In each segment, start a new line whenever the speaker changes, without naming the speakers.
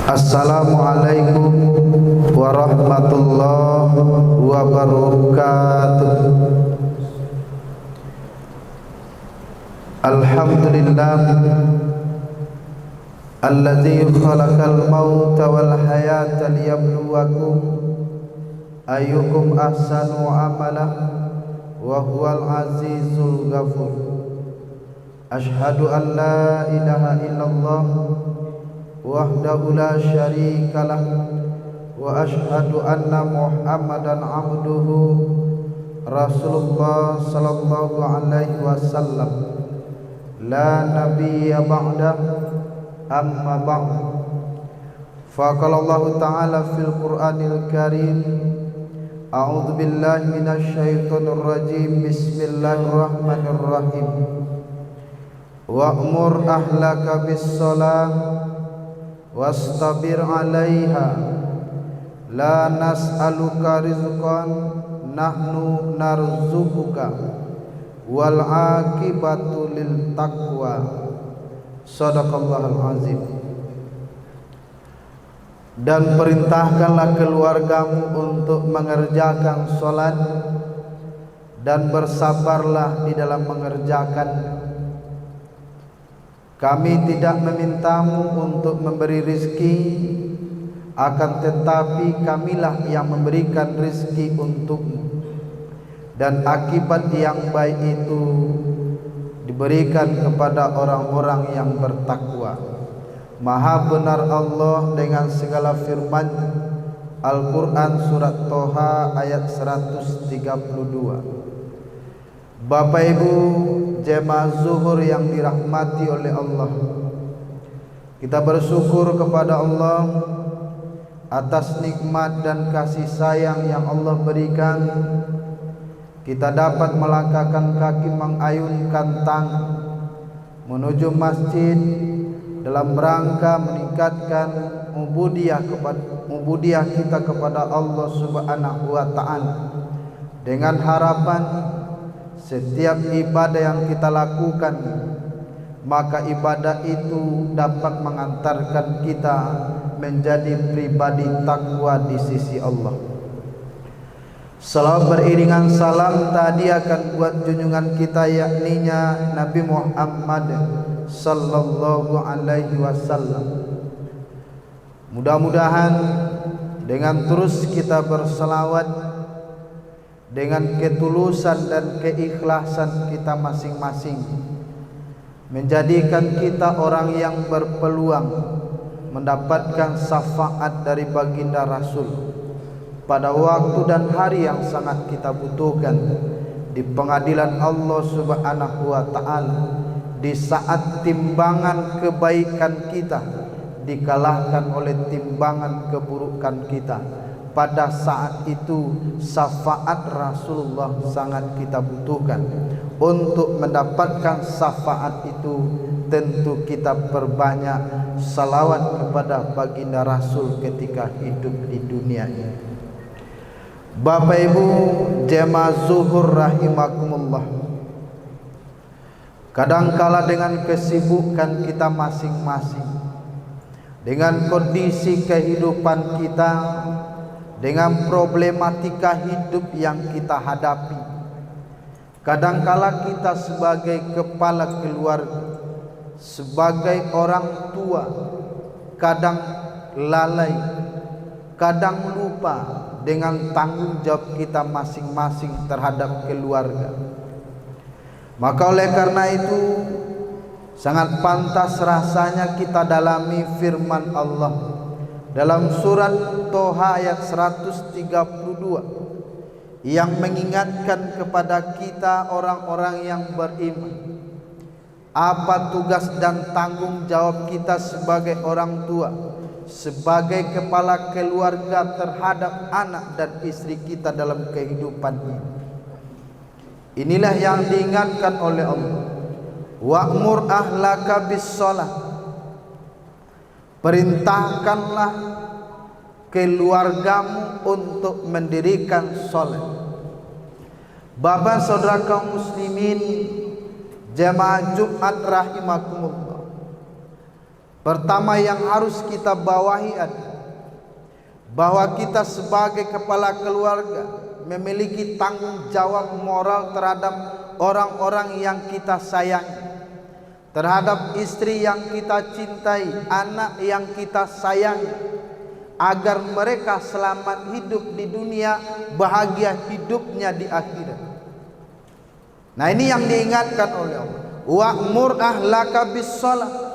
Assalamualaikum warahmatullahi wabarakatuh. Alhamdulillah alladzi khalaqal mauta wal hayata liyabluwakum ayyukum ahsanu amala wa huwal azizul ghafur. Asyhadu an la ilaha illallah wahdahu la syarikalah wa asyhadu anna Muhammadan abduhu Rasulullah sallallahu alaihi wasallam la nabiyya ba'da amma ba'd. Faqala Allah ta'ala fil Qur'anil Karim a'udzu billahi minasy syaithanir rajim. Bismillahirrahmanirrahim. Wa'mur ahlaka bis-shalah wastabir 'alaiha la nas'aluka rizqan nahnu narzuquka wal 'aqibatu lil taqwa. Shadaqallahul azim. Dan perintahkanlah keluargamu untuk mengerjakan salat dan bersabarlah di dalam mengerjakan. Kami tidak memintamu untuk memberi rizki, akan tetapi kamilah yang memberikan rizki untukmu, dan akibat yang baik itu diberikan kepada orang-orang yang bertakwa. Maha benar Allah dengan segala firman. Al-Quran surat Toha ayat 132. Bapak Ibu jemaah zuhur yang dirahmati oleh Allah, kita bersyukur kepada Allah atas nikmat dan kasih sayang yang Allah berikan. Kita dapat melangkahkan kaki mengayunkan tangan menuju masjid dalam rangka meningkatkan ubudiyah kita kepada Allah Subhanahu wa taala, dengan harapan setiap ibadah yang kita lakukan, maka ibadah itu dapat mengantarkan kita menjadi pribadi takwa di sisi Allah. Salawat beriringan salam tadi akan buat junjungan kita, yakninya Nabi Muhammad sallallahu alaihi wasallam. Mudah-mudahan dengan terus kita berselawat, dengan ketulusan dan keikhlasan kita masing-masing, menjadikan kita orang yang berpeluang mendapatkan syafaat dari baginda Rasul pada waktu dan hari yang sangat kita butuhkan di pengadilan Allah Subhanahu wa taala, di saat timbangan kebaikan kita dikalahkan oleh timbangan keburukan kita. Pada saat itu syafaat Rasulullah sangat kita butuhkan. Untuk mendapatkan syafaat itu tentu kita perbanyak salawat kepada baginda Rasul ketika hidup di dunia ini. Bapak Ibu jemaah zuhur rahimakumullah, kadangkala dengan kesibukan kita masing-masing, dengan kondisi kehidupan kita, dengan problematika hidup yang kita hadapi, kadangkala kita sebagai kepala keluarga, sebagai orang tua, kadang lalai, kadang lupa dengan tanggung jawab kita masing-masing terhadap keluarga. Maka oleh karena itu sangat pantas rasanya kita dalami firman Allah dalam surat Toha ayat 132 yang mengingatkan kepada kita orang-orang yang beriman, apa tugas dan tanggung jawab kita sebagai orang tua, sebagai kepala keluarga terhadap anak dan istri kita dalam kehidupan ini. Inilah yang diingatkan oleh Allah. Wa'mur ahlaka bis-shalah, perintahkanlah keluargamu untuk mendirikan salat. Bapak saudara kaum muslimin, jemaah Jumat rahimakumullah, Pertama yang harus kita bawahi adalah bahwa kita sebagai kepala keluarga memiliki tanggung jawab moral terhadap orang-orang yang kita sayangi, terhadap istri yang kita cintai, anak yang kita sayangi, agar mereka selamat hidup di dunia, bahagia hidupnya di akhirat. Nah, ini yang diingatkan oleh Allah. Wa'mur ahlaka bis-shalah.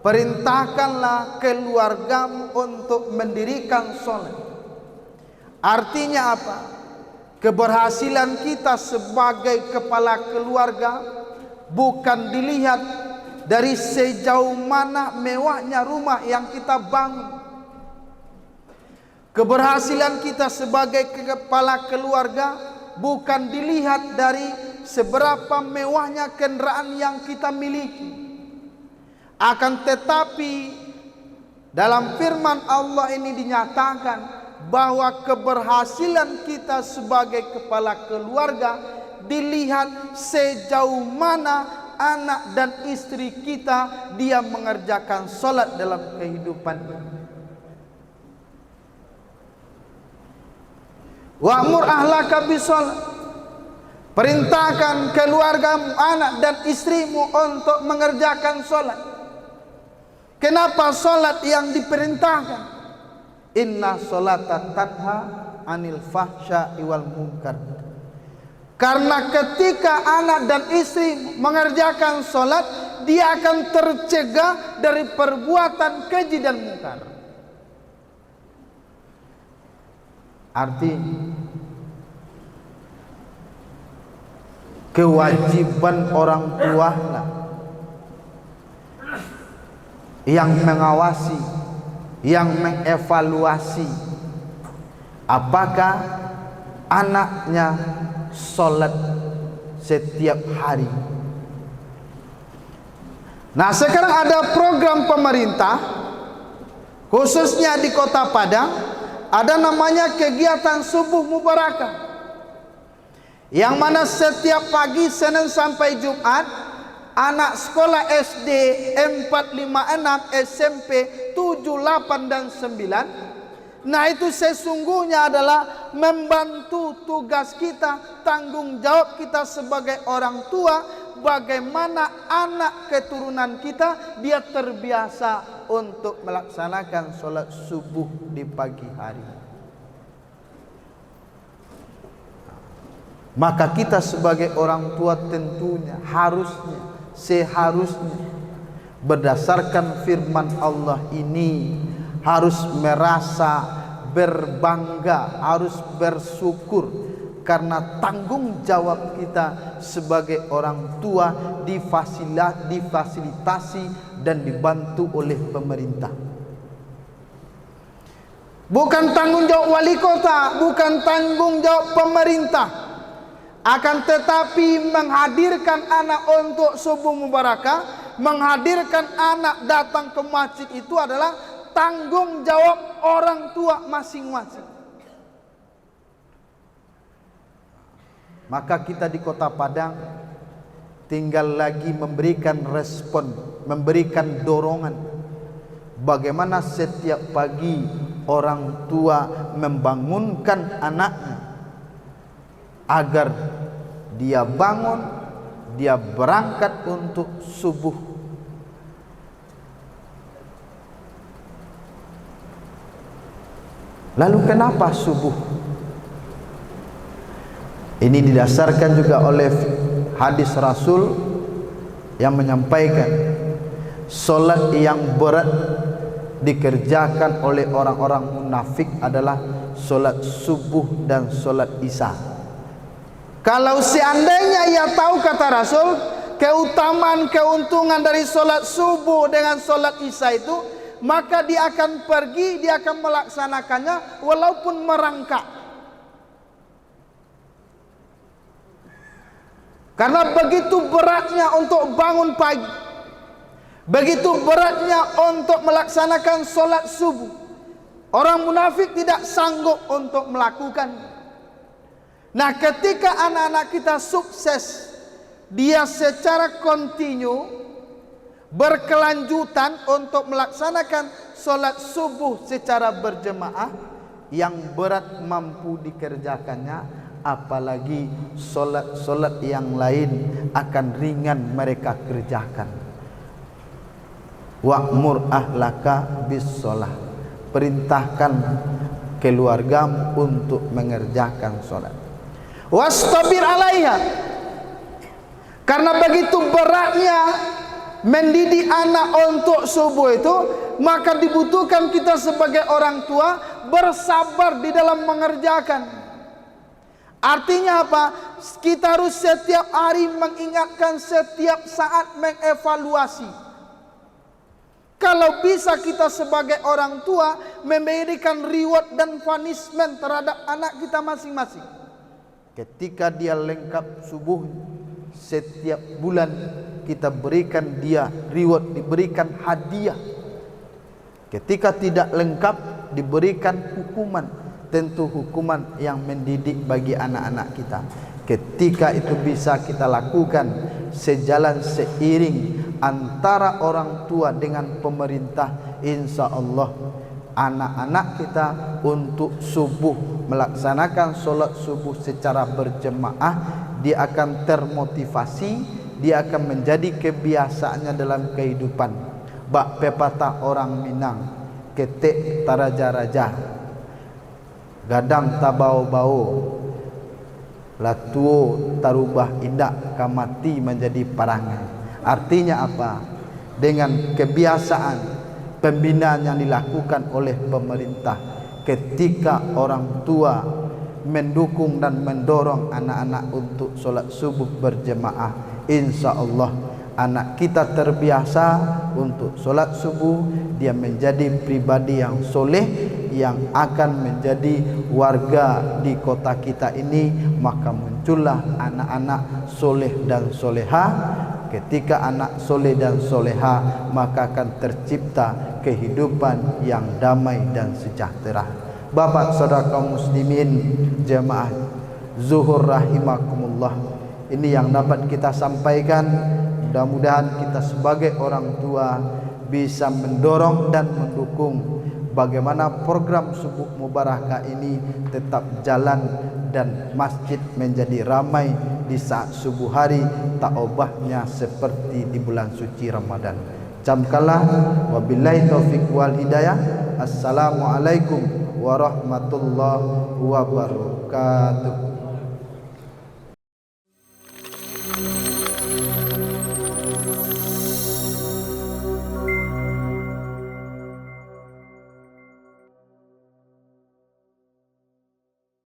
Perintahkanlah keluargamu untuk mendirikan sholat. Artinya apa? Keberhasilan kita sebagai kepala keluarga bukan dilihat dari sejauh mana mewahnya rumah yang kita bangun. Keberhasilan kita sebagai kepala keluarga bukan dilihat dari seberapa mewahnya kendaraan yang kita miliki. Akan tetapi dalam firman Allah ini dinyatakan bahwa keberhasilan kita sebagai kepala keluarga dilihat sejauh mana anak dan istri kita dia mengerjakan sholat dalam kehidupan ini. Wa'mur ahlaka bis-shalah. Perintahkan keluargamu, anak dan istrimu untuk mengerjakan sholat. Kenapa sholat yang diperintahkan? Inna sholata tanha anil fahsya'i wal munkar. Karena ketika anak dan istri mengerjakan sholat, dia akan tercegah dari perbuatan keji dan munkar. Arti kewajiban orang tua lah yang mengawasi, yang mengevaluasi apakah anaknya sholat setiap hari. Nah, sekarang ada program pemerintah khususnya di Kota Padang, ada namanya kegiatan subuh mubarakah, yang mana setiap pagi Senin sampai Jumat anak sekolah SD 4, 5, 6, SMP 7, 8 dan 9. Nah, itu sesungguhnya adalah membantu tugas kita, tanggung jawab kita sebagai orang tua, bagaimana anak keturunan kita dia terbiasa untuk melaksanakan sholat subuh di pagi hari. Maka kita sebagai orang tua tentunya seharusnya berdasarkan firman Allah ini harus merasa berbangga, harus bersyukur karena tanggung jawab kita sebagai orang tua difasilitasi dan dibantu oleh pemerintah. Bukan tanggung jawab wali kota, bukan tanggung jawab pemerintah. Akan tetapi menghadirkan anak untuk subuh mubarakah, menghadirkan anak datang ke masjid itu adalah tanggung jawab orang tua masing-masing. Maka kita di Kota Padang tinggal lagi memberikan respon, memberikan dorongan bagaimana setiap pagi orang tua membangunkan anaknya agar dia bangun, dia berangkat untuk subuh. Lalu kenapa subuh? Ini didasarkan juga oleh hadis Rasul yang menyampaikan solat yang berat dikerjakan oleh orang-orang munafik adalah solat subuh dan solat isya. Kalau seandainya ia tahu, kata Rasul, keutamaan keuntungan dari solat subuh dengan solat isya itu, maka dia akan pergi, dia akan melaksanakannya walaupun merangkak. Karena begitu beratnya untuk bangun pagi, begitu beratnya untuk melaksanakan solat subuh, orang munafik tidak sanggup untuk melakukan. Nah, ketika anak-anak kita sukses, dia secara kontinu berkelanjutan untuk melaksanakan solat subuh secara berjemaah, yang berat mampu dikerjakannya, apalagi solat-solat yang lain akan ringan mereka kerjakan. Wa'mur ahlaka bis sholah, perintahkan keluargamu untuk mengerjakan solat. Wastabir alaiha, karena begitu beratnya mendidik anak untuk subuh itu, maka dibutuhkan kita sebagai orang tua bersabar di dalam mengerjakan. Artinya apa? Kita harus setiap hari mengingatkan, setiap saat mengevaluasi. Kalau bisa kita sebagai orang tua memberikan reward dan punishment terhadap anak kita masing-masing. Ketika dia lengkap subuh, setiap bulan kita berikan dia reward, diberikan hadiah. Ketika tidak lengkap, diberikan hukuman, tentu hukuman yang mendidik bagi anak-anak kita. Ketika itu bisa kita lakukan sejalan seiring antara orang tua dengan pemerintah, insya Allah anak-anak kita untuk subuh melaksanakan solat subuh secara berjemaah, dia akan termotivasi, dia akan menjadi kebiasaannya dalam kehidupan. Bak pepatah orang Minang, ketek taraja-raja, gadang tabau-bau, latuo tarubah indak, kamati menjadi parangan. Artinya apa? Dengan kebiasaan pembinaan yang dilakukan oleh pemerintah, ketika orang tua mendukung dan mendorong anak-anak untuk solat subuh berjemaah, insya Allah anak kita terbiasa untuk solat subuh, dia menjadi pribadi yang soleh, yang akan menjadi warga di kota kita ini. Maka muncullah anak-anak soleh dan soleha. Ketika anak soleh dan soleha, maka akan tercipta kehidupan yang damai dan sejahtera. Bapak saudara kaum muslimin jemaah zuhur rahimakumullah, ini yang dapat kita sampaikan. Mudah-mudahan kita sebagai orang tua bisa mendorong dan mendukung bagaimana program subuh mubarakah ini tetap jalan dan masjid menjadi ramai di saat subuh hari, tak obahnya seperti di bulan suci Ramadan. Camkanlah, wabillahi taufiq wal hidayah. Assalamualaikum warahmatullahi wabarakatuh.